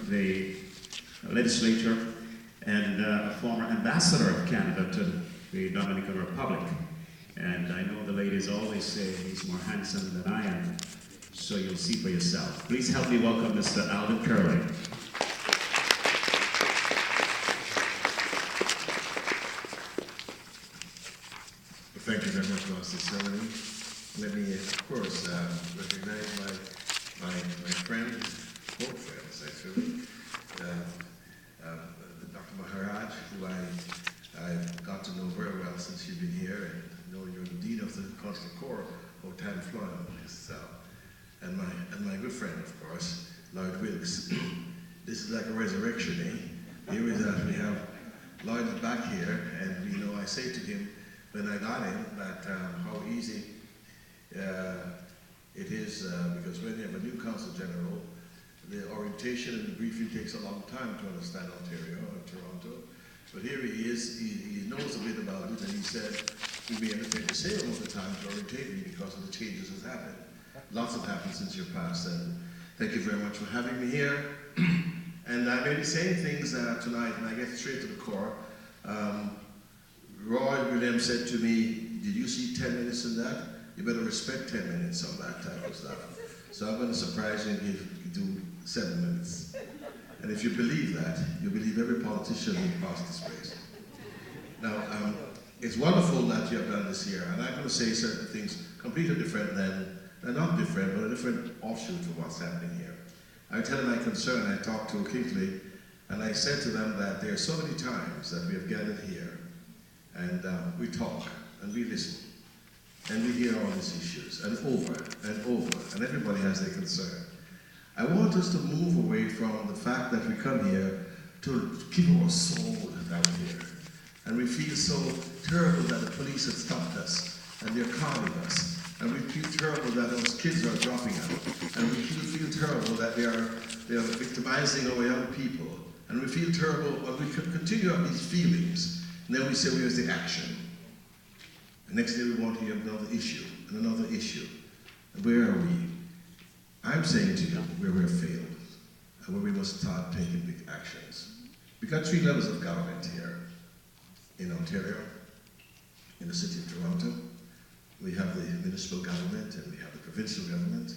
of the legislature and a former ambassador of Canada to the Dominican Republic. And I know the ladies always say he's more handsome than I am, so you'll see for yourself. Please help me welcome Mr. Alvin Curling. Thank you very much, Master Ceremony. Let me, of course, recognize my friend, both friends actually, Dr. Maharaj, who I've got to know very well since you've been here, and know you're the Dean of the Consular Corps of Town Halll, and my good friend, of course, Lloyd Wilkes. This is like a resurrection, eh? Here is that we have Lloyd back here, and you know, I say to him, when I got him, that how easy it is, because when you have a new Counsel General, the orientation and the briefing takes a long time to understand Ontario or Toronto. But here he is, he knows a bit about it, and he said, we may have to say all the time to orientate me because of the changes that happened. Lots have happened since your past, and thank you very much for having me here. And I may be saying things tonight, and I get straight to the core. Roy Williams said to me, did you see 10 minutes in that? You better respect 10 minutes on that type of stuff. So I'm going to surprise you and do 7 minutes. And if you believe that, you believe every politician who passed this place. Now, it's wonderful that you have done this here, and I'm going to say certain things completely different than, not different, but a different offshoot of what's happening here. I tell them my concern, I talked to Kinkley, and I said to them that there are so many times that we have gathered here, and we talk, and we listen, and we hear all these issues, and over, and everybody has their concern. I want us to move away from the fact that we come here to keep our soul down here. And we feel so terrible that the police have stopped us, and they're calling us. And we feel terrible that those kids are dropping out. And we feel terrible that they are victimizing our young people. And we feel terrible, and we can continue on these feelings. And then we say, where's the action? The next day we want to hear another issue, and another issue. And where are we? I'm saying to you where we've failed, and where we must start taking big actions. We've got 3 levels of government here in Ontario, in the city of Toronto. We have the municipal government, and we have the provincial government,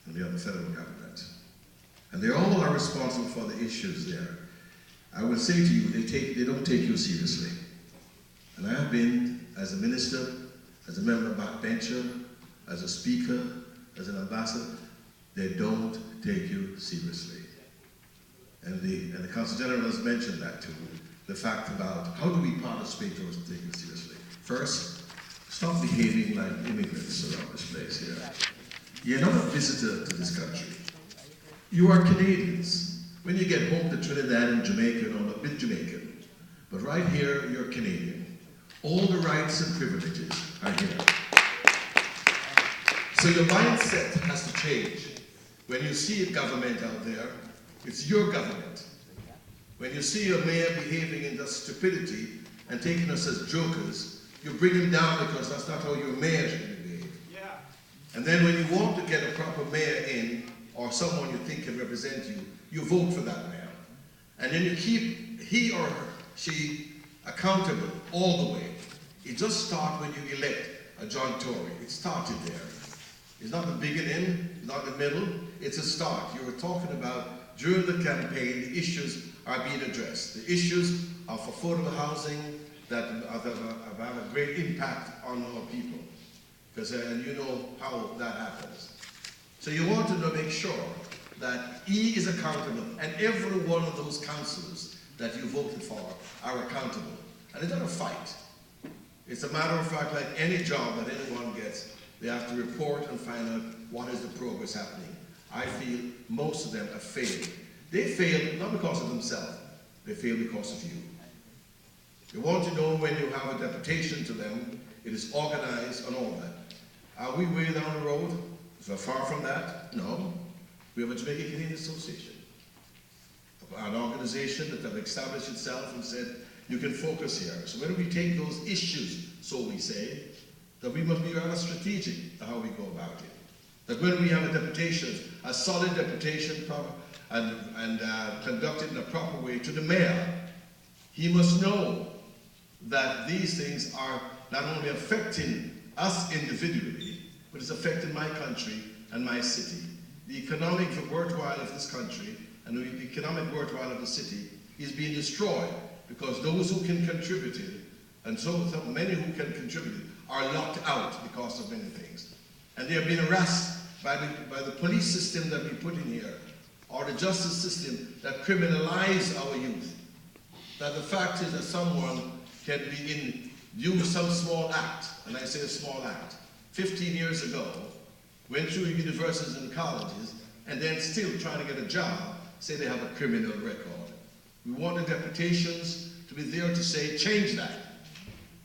and we have the federal government. And they all are responsible for the issues there. I will say to you, they don't take you seriously. And I have been, as a minister, as a member of backbencher, as a speaker, as an ambassador, they don't take you seriously. And the Counsel General has mentioned that too, the fact about how do we participate towards taking it seriously. First, stop behaving like immigrants around this place here. You're not a visitor to this country. You are Canadians. When you get home to Trinidad and Jamaica, you're not a bit Jamaican. But right here, you're Canadian. All the rights and privileges are here. So your mindset has to change. When you see a government out there, it's your government. When you see a mayor behaving in that stupidity and taking us as jokers, you bring him down because that's not how your mayor should behave. Yeah. And then when you want to get a proper mayor in, or someone you think can represent you, you vote for that mayor. And then you keep he or she accountable all the way. It just starts when you elect a John Tory. It started there. It's not the beginning, not the middle, it's a start. You were talking about, during the campaign, the issues are being addressed. The issues of affordable housing that have a great impact on our people. Because you know how that happens. So you want to make sure that he is accountable, and every one of those councillors that you voted for are accountable. And it's not a fight. It's a matter of fact, like any job that anyone gets, they have to report and find out what is the progress happening. I feel most of them have failed. They failed not because of themselves, they failed because of you. You want to know when you have a deputation to them, it is organized and all that. Are we way down the road? So far from that? No. We have a Jamaican Canadian Association, an organization that has established itself and said, you can focus here. So when we take those issues, so we say, that we must be rather strategic to how we go about it. That when we have a deputation, a solid deputation and conducted in a proper way to the mayor, he must know that these things are not only affecting us individually, but it's affecting my country and my city. The economic worthwhile of this country and the economic worthwhile of the city is being destroyed because those who can contribute it, and so many who can contribute it, are locked out because of many things. And they are being harassed by the police system that we put in here, or the justice system that criminalize our youth. That the fact is that someone can do some small act, and I say a small act, 15 years ago, went through universities and colleges, and then still trying to get a job, say they have a criminal record. We want the deputations to be there to say, change that,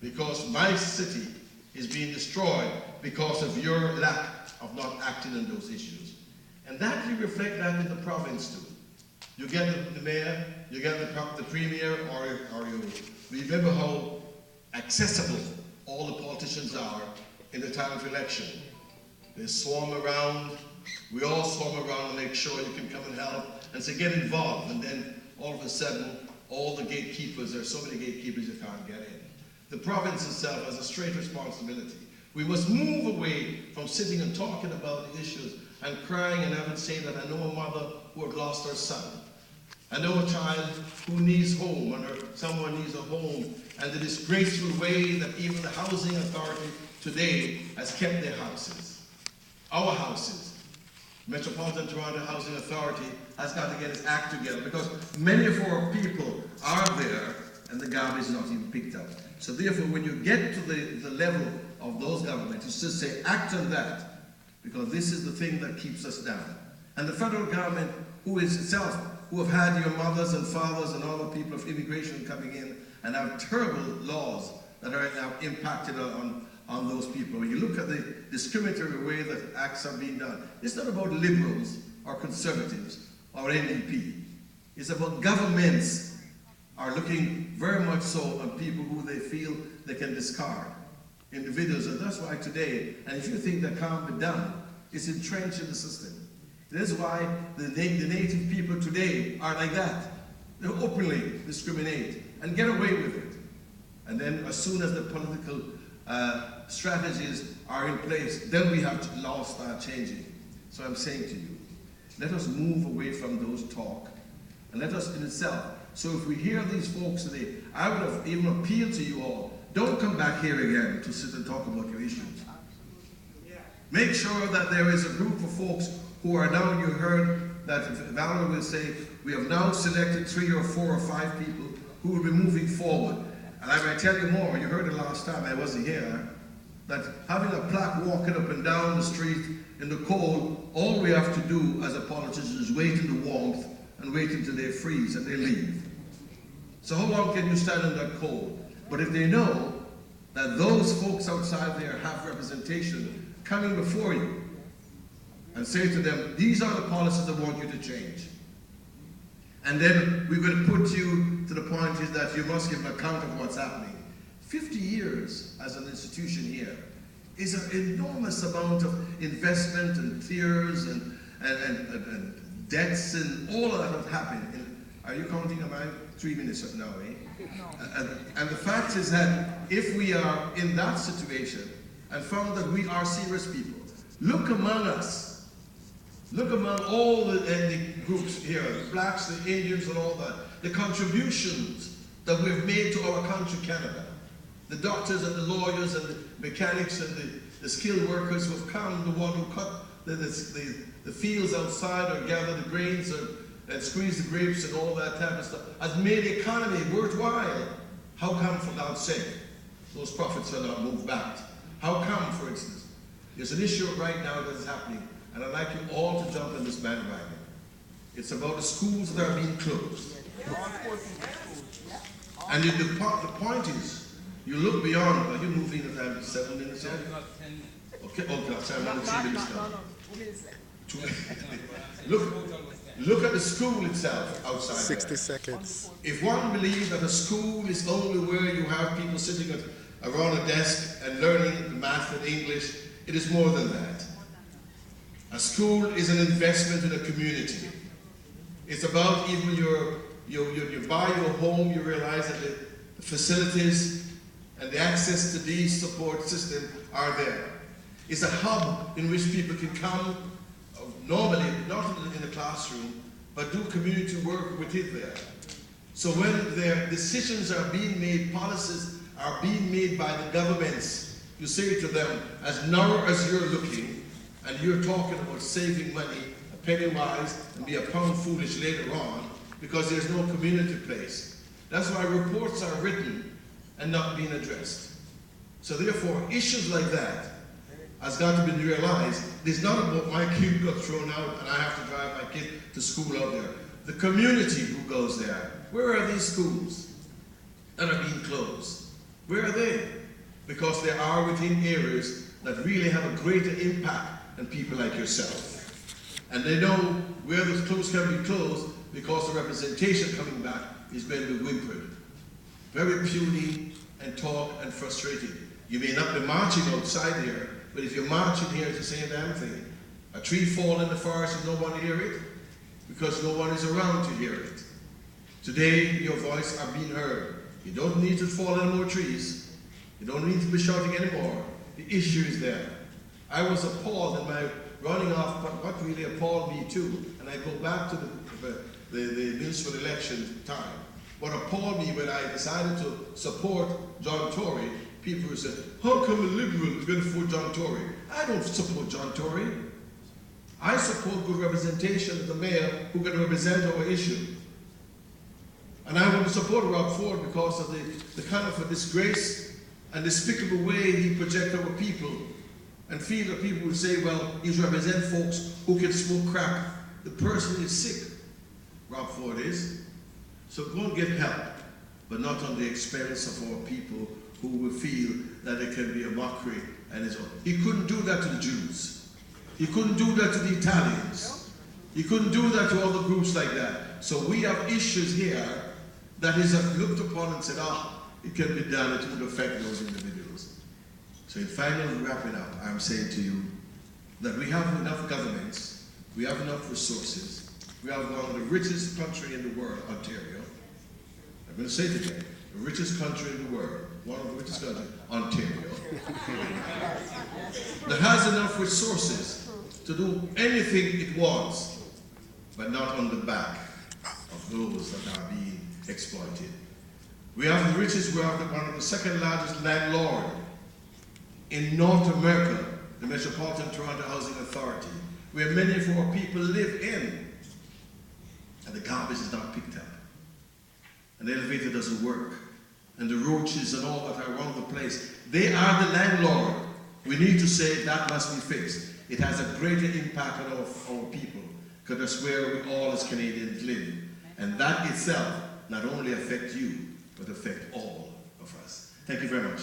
because my city is being destroyed because of your lack of not acting on those issues. And that you reflect that in the province too. You get the mayor, you get the premier, or you remember how accessible all the politicians are in the time of election. They swarm around, we all swarm around and make sure you can come and help and say get involved, and then all of a sudden all the gatekeepers, there's so many gatekeepers you can't get in. The province itself has a straight responsibility. We must move away from sitting and talking about the issues and crying and having to say that I know a mother who had lost her son. I know a child who needs home, and someone needs a home, and the disgraceful way that even the housing authority today has kept their houses. Our houses. Metropolitan Toronto Housing Authority has got to get its act together because many of our people are there and the garbage is not even picked up. So therefore, when you get to the level of those governments, you just say, act on that, because this is the thing that keeps us down. And the federal government, who is itself, who have had your mothers and fathers and all the people of immigration coming in and have terrible laws that are now impacted on those people. When you look at the discriminatory way that acts are being done, it's not about liberals or conservatives or NDP. It's about governments are looking very much so on people who they feel they can discard. Individuals, and that's why today, and if you think that can't be done, it's entrenched in the system. That's why the native people today are like that. They openly discriminate and get away with it. And then as soon as the political strategies are in place, then we have to laws start changing. So I'm saying to you, let us move away from those talk, and let us in itself. So if we hear these folks today, I would have even appealed to you all, don't come back here again to sit and talk about your issues. Make sure that there is a group of folks who are now, you heard that Valerie will say, we have now selected 3 or 4 or 5 people who will be moving forward. And I might tell you more, you heard it last time, I wasn't here, that having a plaque walking up and down the street in the cold, all we have to do as a politician is wait in the warmth and wait until they freeze and they leave. So how long can you stand in that cold? But if they know that those folks outside there have representation coming before you, and say to them, these are the policies I want you to change. And then we're going to put you to the point is that you must give an account of what's happening. 50 years as an institution here is an enormous amount of investment and tears and debts and all of that have happened. Are you counting about 3 minutes up now, eh? No. And the fact is that if we are in that situation and found that we are serious people, look among us. Look among all the ethnic groups here, the blacks, the Indians and all that, the contributions that we've made to our country, Canada. The doctors and the lawyers and the mechanics and the skilled workers who have come, the one who cut the fields outside or gather the grains and squeeze the grapes and all that type of stuff, has made the economy worthwhile. How come, for God's sake, those profits are not moved back? How come, for instance? There's an issue right now that is happening, and I'd like you all to jump on this bandwagon. It's about the schools that are being closed. And the point is, you look beyond, are you moving at 7 minutes yet? Okay, okay, 7 minutes, 3 minutes now. Look at the school itself outside 60 there. seconds. If one believes that a school is only where you have people sitting around a desk and learning math and English, it is more than that. A school is an investment in a community. It's about even you buy your home, you realize that the facilities and the access to these support systems are there. It's a hub in which people can come, normally, not in the classroom, but do community work within there. So when their decisions are being made, policies are being made by the governments, you say to them, as narrow as you're looking, and you're talking about saving money, a penny wise, and be a pound foolish later on, because there's no community place. That's why reports are written and not being addressed. So therefore, issues like that has got to be realized. It's not about my kid got thrown out and I have to drive my kid to school out there. The community who goes there, where are these schools that are being closed? Where are they? Because they are within areas that really have a greater impact than people like yourself. And they know where the schools can be closed because the representation coming back is going to be whimpered. Very puny and talk and frustrated. You may not be marching outside here, but if you're marching here, it's the same damn thing. A tree fall in the forest and no one hear it because no one is around to hear it. Today, your voice are being heard. You don't need to fall any more trees. You don't need to be shouting anymore. The issue is there. I was appalled in my running off, but what really appalled me too, and I go back to the municipal election time. What appalled me when I decided to support John Tory, people who said, how come a liberal is going to support John Tory? I don't support John Tory. I support good representation of the mayor who can represent our issue. And I want to support Rob Ford because of the kind of a disgrace and despicable way he projects our people and feel that people will say, well, he's represent folks who can smoke crack. The person is sick, Rob Ford is. So go and get help, but not on the expense of our people who will feel that it can be a mockery and his own. He couldn't do that to the Jews. He couldn't do that to the Italians. He couldn't do that to other groups like that. So we have issues here that is looked upon and said, it can be done, it would affect those individuals. So in finally wrapping up, I'm saying to you that we have enough governments, we have enough resources, we have one of the richest country in the world, Ontario. I'm going to say it again, the richest country in the world, one of the richest countries, Ontario, that has enough resources to do anything it wants, but not on the back of those that are being exploited. We have the richest, we have one of the second largest landlord in North America, the Metropolitan Toronto Housing Authority, where many of our people live in, and the garbage is not picked up, and the elevator doesn't work, and the roaches and all that are around the place. They are the landlord. We need to say that must be fixed. It has a greater impact on our people, because that's where we all as Canadians live. And that itself not only affects you, but affects all of us. Thank you very much.